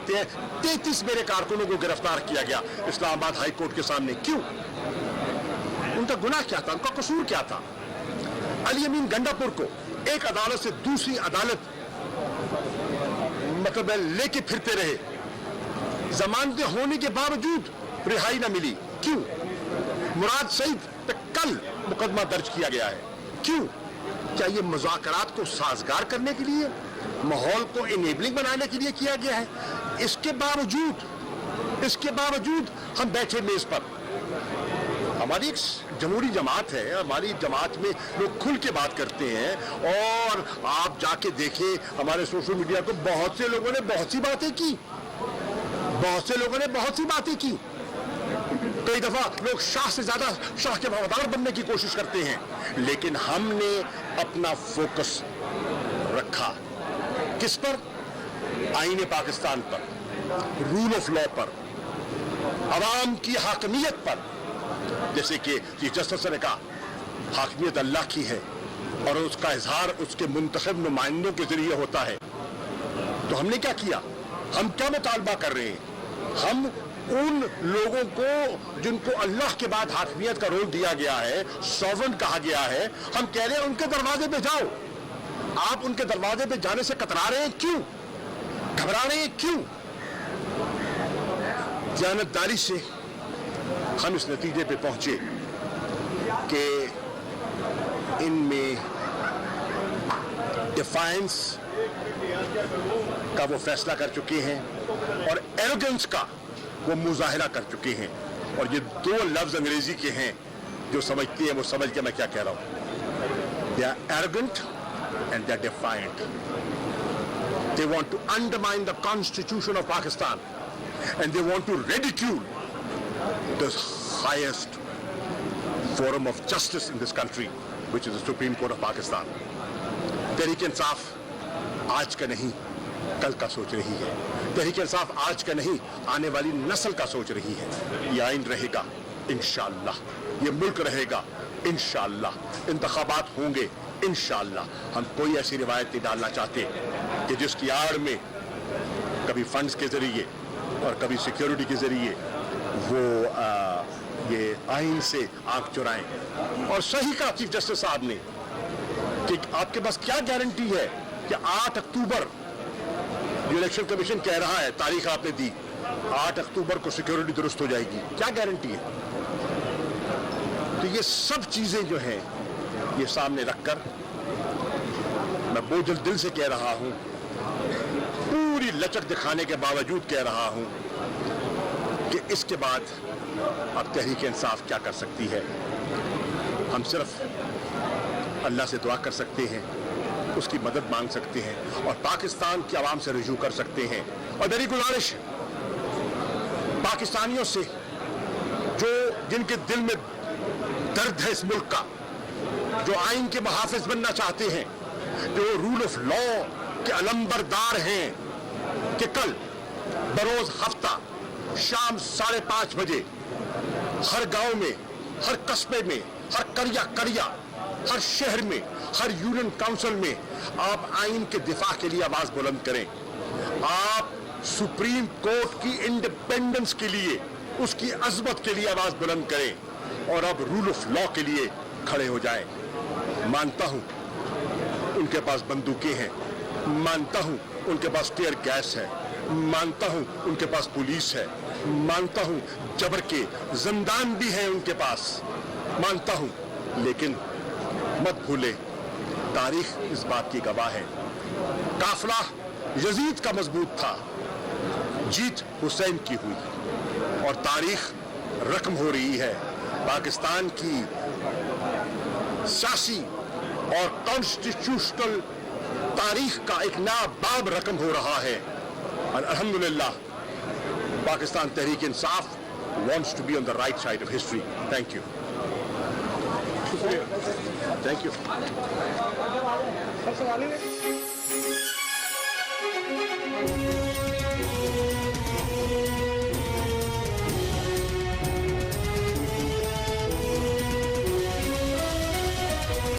करते हैं। 33 मेरे कारकुनों को गिरफ्तार किया गया इस्लामाबाद हाई कोर्ट के सामने। क्यों? उनका गुनाह क्या था? उनका कसूर क्या था? अली अमीन गंडापुर को एक अदालत से दूसरी अदालत मतलब लेके फिरते रहे, जमानतें होने के बावजूद रिहाई न मिली। क्यों? मुराद सईद पे कल मुकदमा दर्ज किया गया है। क्यों? क्या ये मुज़ाकरात को साजगार करने के लिए, माहौल को इनेबलिंग बनाने के लिए किया गया है? इसके बावजूद हम बैठे मेज पर। हमारी एक जमहूरी जमात है, हमारी जमात में लोग खुल के बात करते हैं, और आप जाके देखें हमारे सोशल मीडिया को, बहुत से लोगों ने बहुत सी बातें की। कई दफा लोग शाह से ज्यादा शाह के वफादार बनने की कोशिश करते हैं, लेकिन हमने अपना फोकस रखा किस पर? आईने पाकिस्तान पर, रूल ऑफ लॉ पर, अवाम की हाकमियत पर। जैसे कि चीफ जस्टिस ने कहा, हाकमियत अल्लाह की है और उसका इजहार उसके मुंतखब नुमाइंदों के जरिए होता है। तो हमने क्या किया? हम क्या मुतालबा कर रहे हैं? हम उन लोगों को जिनको अल्लाह के बाद हाकमियत का रोल दिया गया है, सॉवरेन कहा गया है, हम कह रहे हैं उनके दरवाजे पे जाओ। आप उनके दरवाजे पे जाने से कतरा रहे हैं। क्यों? घबरा रहे हैं क्यों? जानतदारी से हम इस नतीजे पे पहुंचे कि इनमें डिफाइंस का वो फैसला कर चुके हैं और एरोगेंस का वो मुजाहिरा कर चुके हैं। और ये दो लफ्ज अंग्रेजी के हैं, जो समझती है वो समझ के मैं क्या कह रहा हूं। They are arrogant and they are defiant. They want to undermine the constitution of Pakistan and they want to ridicule the highest forum of justice in this country, which is the Supreme Court of Pakistan. Tehreek Insaf आज का नहीं कल का सोच रही है। तहरीक इंसाफ आज का नहीं आने वाली नस्ल का सोच रही है। ये आइन रहेगा इंशाअल्लाह, ये मुल्क रहेगा इंशाअल्लाह, इंतखाबात होंगे इंशाअल्लाह। हम कोई ऐसी रिवायत नहीं डालना चाहते कि जिसकी आड़ में कभी फंड्स के जरिए और कभी सिक्योरिटी के जरिए वो ये आइन से आंख चुराएं। और सही कहा चीफ जस्टिस साहब ने कि आपके पास क्या गारंटी है कि 8 अक्टूबर जो इलेक्शन कमीशन कह रहा है, तारीख आपने दी, 8 अक्टूबर को सिक्योरिटी दुरुस्त हो जाएगी, क्या गारंटी है? तो ये सब चीजें जो हैं ये सामने रखकर मैं बोझल दिल से कह रहा हूं, पूरी लचक दिखाने के बावजूद कह रहा हूं कि इसके बाद अब तहरीक इंसाफ क्या कर सकती है। हम सिर्फ अल्लाह से दुआ कर सकते हैं, उसकी मदद मांग सकते हैं और पाकिस्तान की आवाम से रुजू कर सकते हैं। और मेरी गुजारिश पाकिस्तानियों से जो जिनके दिल में दर्द है इस मुल्क का, जो आइन के मुहाफिज बनना चाहते हैं, जो रूल ऑफ लॉ के अलंबरदार हैं, कि कल बरोज हफ्ता शाम 5:30 बजे हर गांव में, हर कस्बे में, हर करिया, हर शहर में, हर यूनियन काउंसिल में आप आइन के दिफा के लिए आवाज बुलंद करें। आप सुप्रीम कोर्ट की इंडिपेंडेंस के लिए, उसकी अजमत के लिए आवाज बुलंद करें और अब रूल ऑफ लॉ के लिए खड़े हो जाएं। मानता हूं उनके पास बंदूकें हैं, मानता हूं उनके पास टीयर गैस है, मानता हूं उनके पास पुलिस है, मानता हूं जबर के जिंदान भी हैं उनके पास, मानता हूं, लेकिन मत भूले तारीख इस बात की गवाह है। काफिला यजीद का मजबूत था, जीत हुसैन की हुई और तारीख रकम हो रही है। पाकिस्तान की सियासी और कॉन्स्टिट्यूशनल तारीख का एक नया बाब रकम हो रहा है और अल्हम्दुलिल्लाह Pakistan Tehreek Insaf wants to be on the right side of history. Thank you. Thank you.